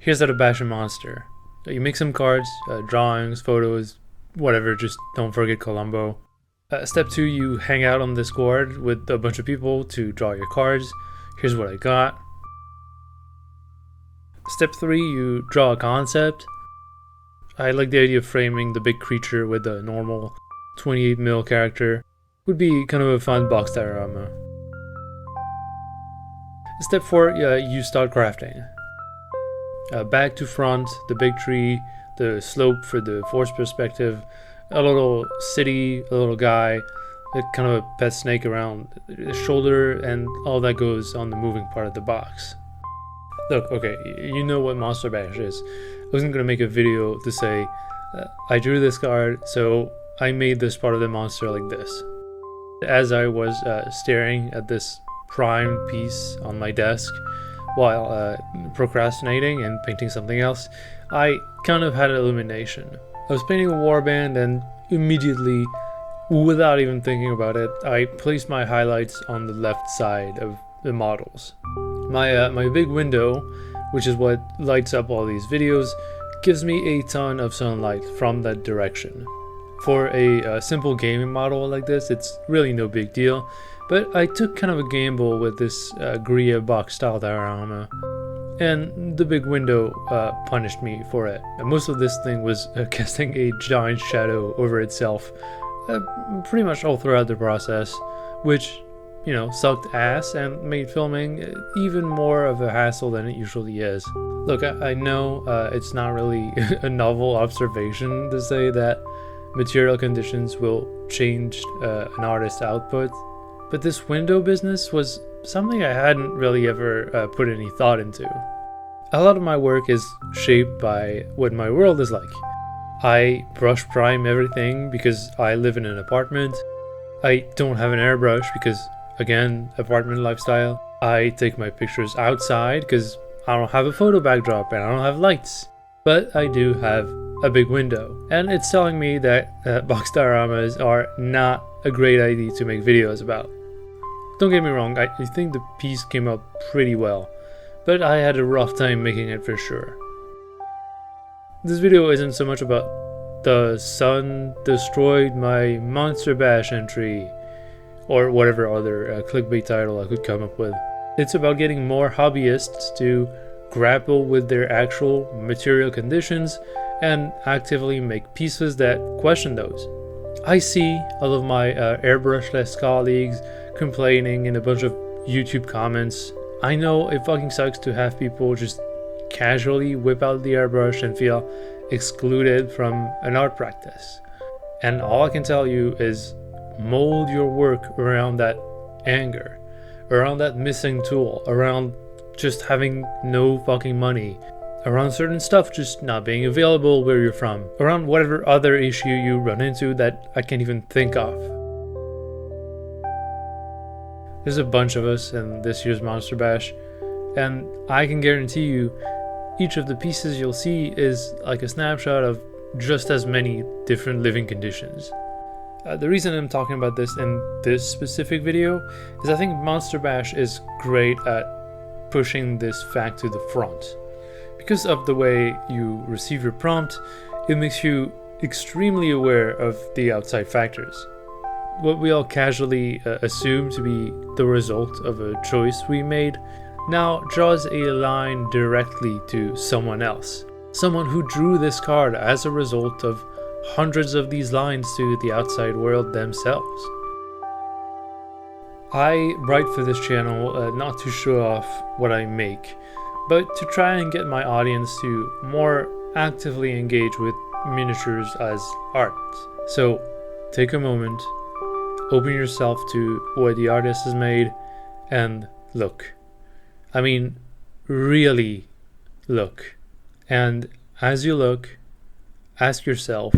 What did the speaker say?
Here's how to bash a monster. You make some cards, drawings, photos, whatever, just don't forget Columbo. Step 2, you hang out on Discord with a bunch of people to draw your cards. Here's what I got. Step 3, you draw a concept. I like the idea of framing the big creature with a normal 28mm character. Would be kind of a fun box diorama. Step 4, you start crafting. Back to front, the big tree, the slope for the force perspective, a little city, a little guy, a kind of a pet snake around the shoulder, and all that goes on the moving part of the box. Look, okay, you know what Monster Bash is. I wasn't going to make a video to say, I drew this card, so I made this part of the monster like this. As I was staring at this prime piece on my desk while procrastinating and painting something else, I kind of had an illumination. I was painting a warband, and immediately, without even thinking about it, I placed my highlights on the left side of the models. My big window, which is what lights up all these videos, gives me a ton of sunlight from that direction. For a simple gaming model like this, it's really no big deal, but I took kind of a gamble with this Gria box style diorama, and the big window punished me for it. And most of this thing was casting a giant shadow over itself pretty much all throughout the process, which, you know, sucked ass and made filming even more of a hassle than it usually is. Look, I know it's not really a novel observation to say that material conditions will change an artist's output, but this window business was something I hadn't really ever put any thought into. A lot of my work is shaped by what my world is like. I brush prime everything because I live in an apartment. I don't have an airbrush because, again, apartment lifestyle. I take my pictures outside because I don't have a photo backdrop and I don't have lights. But I do have a big window, and it's telling me that box dioramas are not a great idea to make videos about. Don't get me wrong, I think the piece came out pretty well, but I had a rough time making it for sure. This video isn't so much about the sun destroyed my Monster Bash entry, or whatever other clickbait title I could come up with. It's about getting more hobbyists to grapple with their actual material conditions and actively make pieces that question those. I see all of my airbrush-less colleagues complaining in a bunch of YouTube comments. I know it fucking sucks to have people just casually whip out the airbrush and feel excluded from an art practice. And all I can tell you is mold your work around that anger, around that missing tool, around just having no fucking money, around certain stuff just not being available where you're from, around whatever other issue you run into that I can't even think of. There's a bunch of us in this year's Monster Bash, and I can guarantee you each of the pieces you'll see is like a snapshot of just as many different living conditions. The reason I'm talking about this in this specific video is I think Monster Bash is great at pushing this fact to the front. Because of the way you receive your prompt, it makes you extremely aware of the outside factors. What we all casually assume to be the result of a choice we made now draws a line directly to someone else. Someone who drew this card as a result of hundreds of these lines to the outside world themselves. I write for this channel not to show off what I make, but to try and get my audience to more actively engage with miniatures as art. So take a moment, open yourself to what the artist has made, and look. I mean, really look. And as you look, ask yourself,